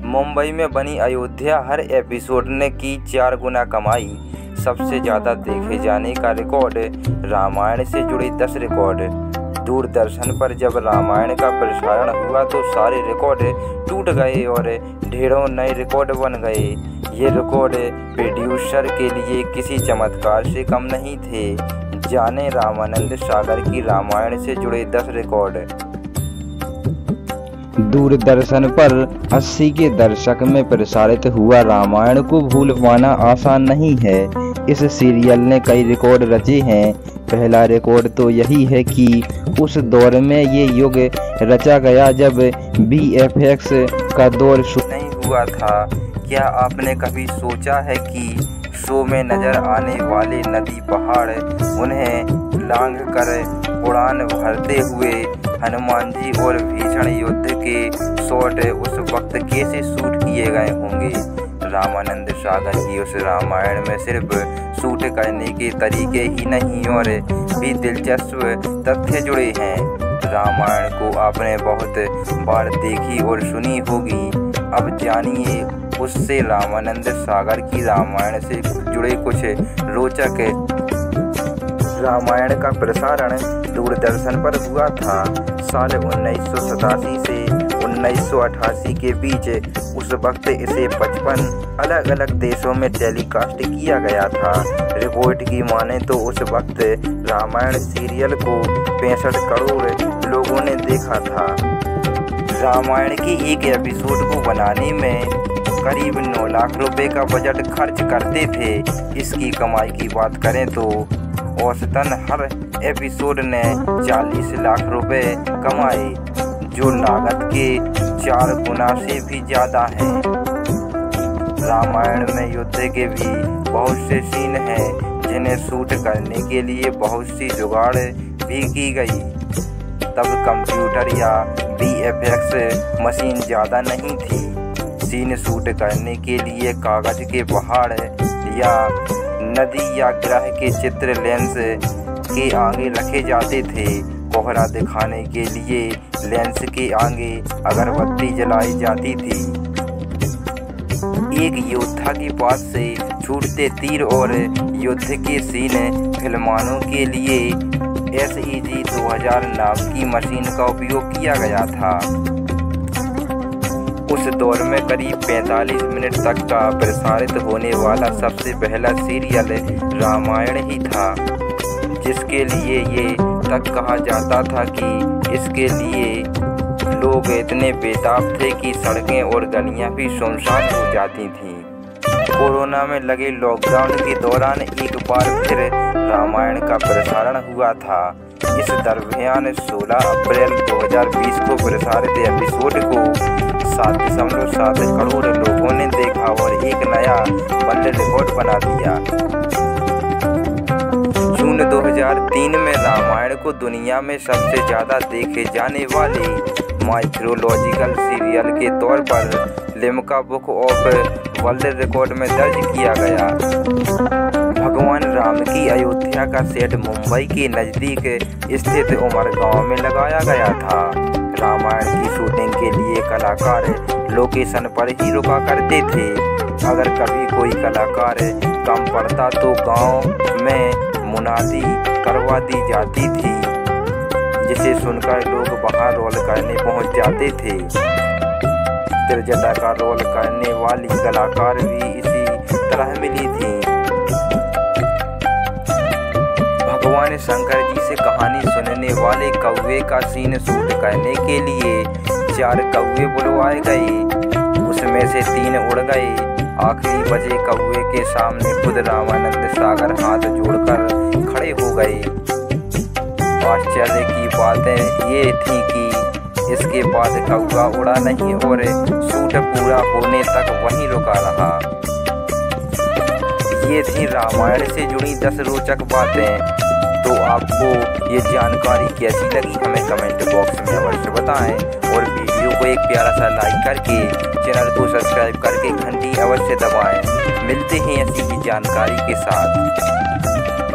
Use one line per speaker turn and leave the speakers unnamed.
मुंबई में बनी अयोध्या हर एपिसोड ने की 4 गुना कमाई। सबसे ज़्यादा देखे जाने का रिकॉर्ड, रामायण से जुड़े 10 रिकॉर्ड। दूरदर्शन पर जब रामायण का प्रसारण हुआ तो सारे रिकॉर्ड टूट गए और ढेरों नए रिकॉर्ड बन गए। ये रिकॉर्ड प्रोड्यूसर के लिए किसी चमत्कार से कम नहीं थे। जाने रामानंद सागर की रामायण से जुड़े 10 रिकॉर्ड।
दूरदर्शन पर 80 के दशक में प्रसारित हुआ रामायण को भूल पाना आसान नहीं है। इस सीरियल ने कई रिकॉर्ड रचे हैं। पहला रिकॉर्ड तो यही है कि उस दौर में ये युग रचा गया जब VFX का दौर शुरू
नहीं हुआ था। क्या आपने कभी सोचा है कि शो में नजर आने वाले नदी पहाड़, उन्हें लांघ कर उड़ान भरते हुए हनुमान जी और भीषण युद्ध के शॉट उस वक्त कैसे शूट किए गए होंगे? रामानंद सागर की उस रामायण में सिर्फ शूट करने के तरीके ही नहीं और भी दिलचस्प तथ्य जुड़े हैं। रामायण को आपने बहुत बार देखी और सुनी होगी। अब जानिए उससे रामानंद सागर की रामायण से जुड़े कुछ रोचक। रामायण का प्रसारण दूरदर्शन पर हुआ था। साल 1987 से 1988 के बीच। उस वक्त इसे 55 अलग अलग देशों में टेलीकास्ट किया गया था। रिपोर्ट की माने तो उस वक्त रामायण सीरियल को 65 करोड़ लोगों ने देखा था। रामायण के एक एपिसोड को बनाने में करीब 9 लाख रुपए का बजट खर्च करते थे। इसकी कमाई की बात करें तो औसतन हर एपिसोड ने 40 लाख रुपए कमाए, जो लागत के 4 गुना से भी ज़्यादा है। रामायण में युद्ध के भी बहुत से सीन हैं जिन्हें शूट करने के लिए बहुत सी जुगाड़ भी की गई। तब कंप्यूटर या VFX मशीन ज़्यादा नहीं थी। सीन शूट करने के लिए कागज के पहाड़ या नदी या ग्रह के चित्र लेंस के आगे रखे जाते थे। कोहरा दिखाने के लिए लेंस के आगे अगरबत्ती जलाई जाती थी। एक योद्धा के पास से छूटते तीर और युद्ध के सीन फिल्मानों के लिए SEG 2000 नाम की मशीन का उपयोग किया गया था। उस दौर में करीब 45 मिनट तक का प्रसारित होने वाला सबसे पहला सीरियल रामायण ही था, जिसके लिए ये तक कहा जाता था कि इसके लिए लोग इतने बेताब थे कि सड़कें और गलियां भी सुनसान हो जाती थीं। कोरोना में लगे लॉकडाउन के दौरान एक बार फिर रामायण का प्रसारण हुआ था। इस दरमियान 16 अप्रैल 2020 को प्रसारित एपिसोड को 7.7 करोड़ लोगों ने देखा और एक नया वर्ल्ड रिकॉर्ड बना दिया। जून 2003 में रामायण को दुनिया में सबसे ज़्यादा देखे जाने वाले माइथोलॉजिकल सीरियल के तौर पर Limca book of world record में दर्ज किया गया। भगवान राम की अयोध्या का सेट मुंबई के नज़दीक स्थित उमर गांव में लगाया गया था। रामायण की शूटिंग के लिए कलाकार लोकेशन पर ही रुका करते थे। अगर कभी कोई कलाकार कम पड़ता तो गांव में मुनादी करवा दी जाती थी, जिसे सुनकर लोग वहां रोल करने पहुंच जाते थे। त्रिजटा का रोल करने वाली कलाकार भी इसी तरह मिली थी। भगवान शंकर जी से कहानी सुनने वाले कौवे का सीन शूट करने के लिए 4 कौवे बुलवाए गए। उसमें से 3 उड़ गए। आखिरी बचे कौवे के सामने खुद रामानंद सागर हाथ जोड़कर खड़े हो गए। आश्चर्य की बातें ये थी कि इसके बाद कौवा उड़ा नहीं और शूट पूरा होने तक वहीं रुका रहा। ये थी रामायण से जुड़ी 10 रोचक बातें। तो आपको ये जानकारी कैसी लगी हमें कमेंट बॉक्स में अवश्य बताएं और वीडियो को एक प्यारा सा लाइक करके चैनल को सब्सक्राइब करके घंटी अवश्य दबाएं। मिलते हैं ऐसी ही जानकारी के साथ।